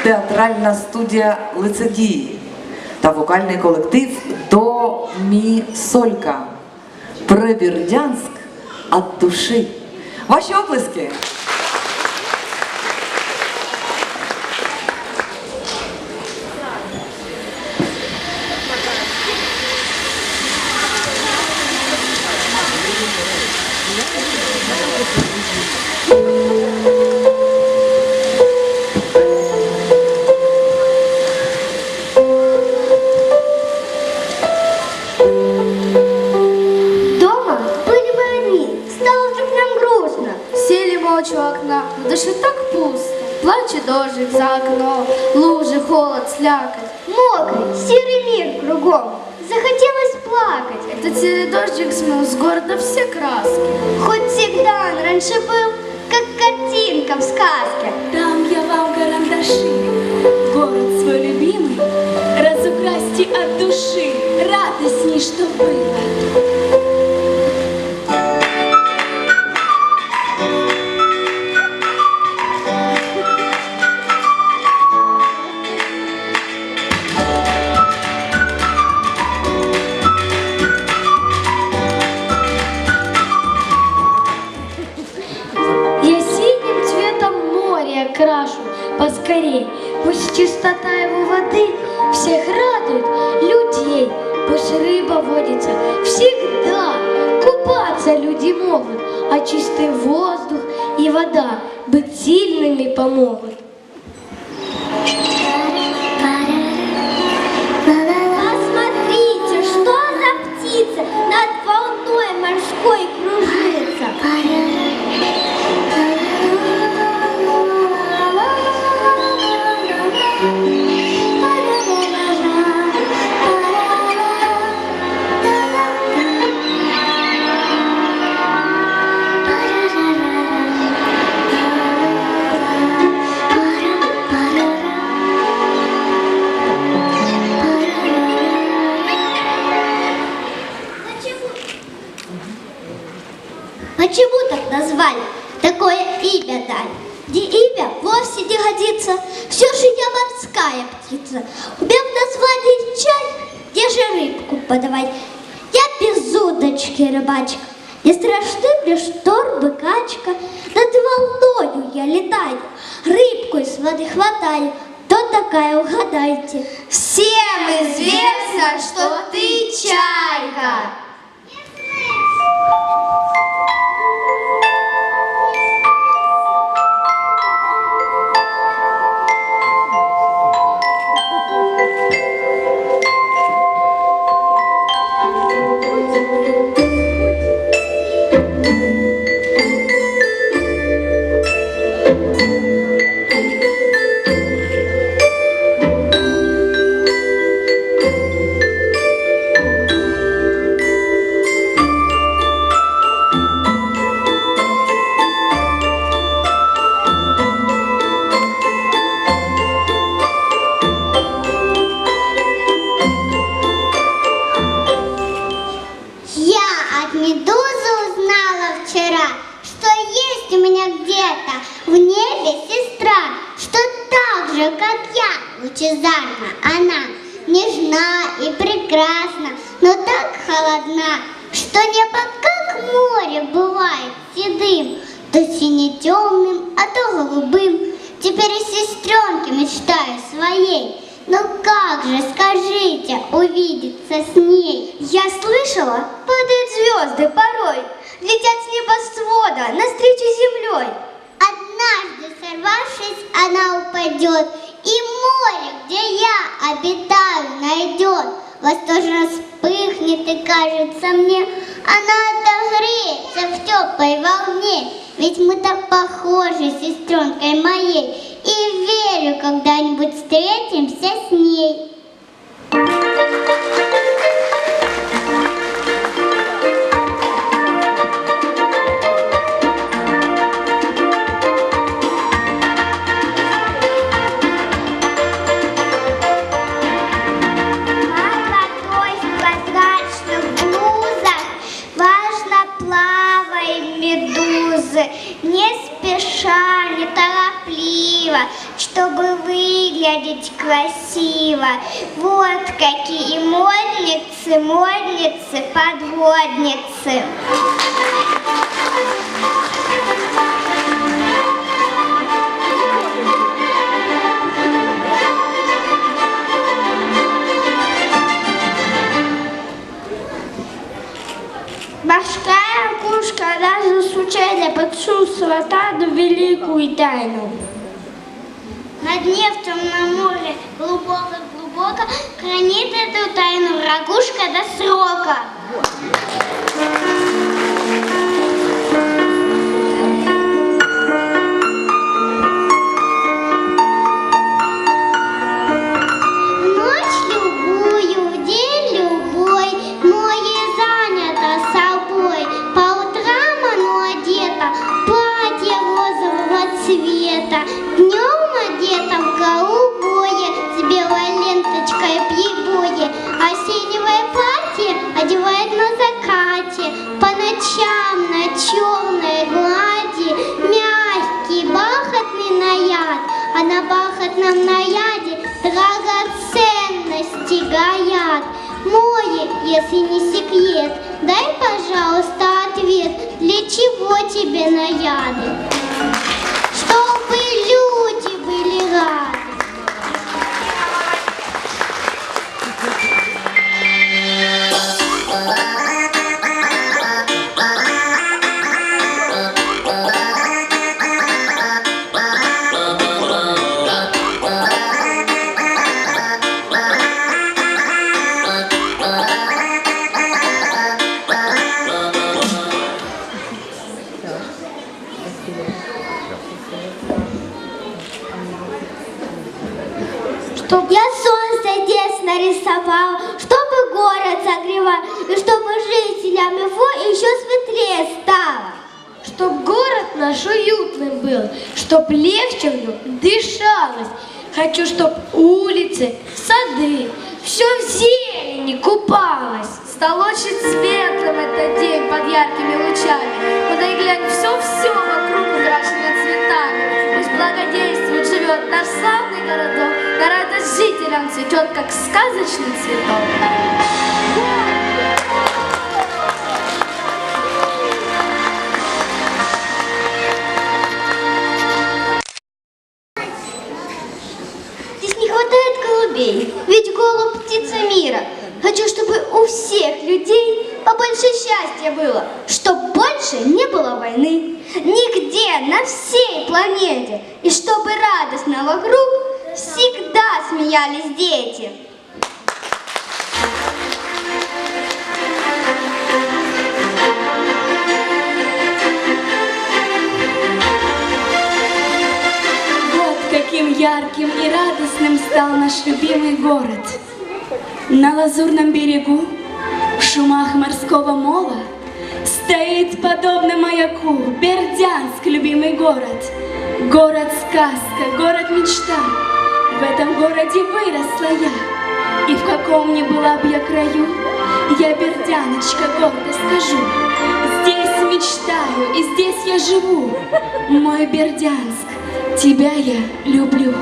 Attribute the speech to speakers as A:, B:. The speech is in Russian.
A: театральна студія «Лицедії» та вокальний колектив «До Мі Солька». Прибірдянськ від душі. Ваші оплески!
B: У окна, в душе так пусто, плачет дождик за окном, лужи, холод, слякоть.
C: Мокрый, серый мир кругом, захотелось плакать.
B: Этот серый дождик смыл с города все краски.
C: Хоть всегда он раньше был, как картинка в сказке.
D: Дам я вам карандаши, город свой любимый, разукрасьте от души радостней, что было.
B: Крашу поскорей, пусть чистота его воды всех радует людей, пусть рыба водится всегда, купаться люди могут, а чистый воздух и вода быть сильными помогут.
C: Посмотрите, что за птица над волной морской кружится. Почему так назвали? Такое имя дали. Где имя вовсе не годится. Все же я морская птица. Умею название чай, где же рыбку подавать. Я без удочки рыбачка. Не страшны мне штормы, качка. Над волною я летаю, рыбку из воды хватаю. Кто такая, угадайте?
B: Всем известно, что ты чайка.
C: Лучезарна она, нежна и прекрасна, но так холодна, что небо как море бывает седым, то сине-темным, а то голубым. Теперь и сестренке мечтаю своей, но как же, скажите, увидеться с ней?
B: Я слышала, падают звезды порой, летят с небосвода навстречу землей.
C: Однажды, сорвавшись, она упадет, и море, где я обитаю, найдет. Восторженно вспыхнет, и кажется мне, она отогреется в теплой волне. Ведь мы так похожи с сестренкой моей, и верю, когда-нибудь встретимся с ней. Не спеша, неторопливо, чтобы выглядеть выглядеть красиво. Вот какие модницы, модницы, подводницы. Морская кушка разу случайно подчувствовала тану великую тайну. На дне в темном море глубоко-глубоко хранит эту тайну ракушка до срока. Ночь любую, в день любой, море занято собой. По утрам оно одето в платье розового цвета, днем одето в голубое с белой ленточкой прибое, а синевое платье одевает на закате. По ночам на черной глади мягкий бархатный наряд, а на бархатном наряде драгоценности горят. Море, если не секрет, дай, пожалуйста, ответ, для чего тебе наряды? Чтобы люди были рады. Чтоб я солнце здесь нарисовал, чтобы город согревал, и чтобы жителям его еще светлее стало.
B: Чтоб город наш уютным был, чтоб легче в нем дышалось. Хочу, чтоб улицы, сады, все в зелени купалось. Стал очень светлым этот день под яркими лучами. Куда и глянь, все вокруг украшено цветами. Пусть благодействует, живет наш славный городок, на радость жителям цветет, как сказочный цветок.
C: Здесь не хватает голубей, ведь голубь птица мира. Хочу, чтобы у всех людей побольше счастья было, чтоб больше не было войны нигде на всей планете, и чтобы радостно вокруг всегда смеялись дети.
D: Вот каким ярким и радостным стал наш любимый город. На лазурном берегу, в шумах морского мола, стоит подобно маяку Бердянск, любимый город. Город-сказка, город-мечта. В этом городе выросла я, и в каком ни была б я краю, я, бердяночка, гордо скажу: здесь мечтаю, и здесь я живу. Мой Бердянск, тебя я люблю.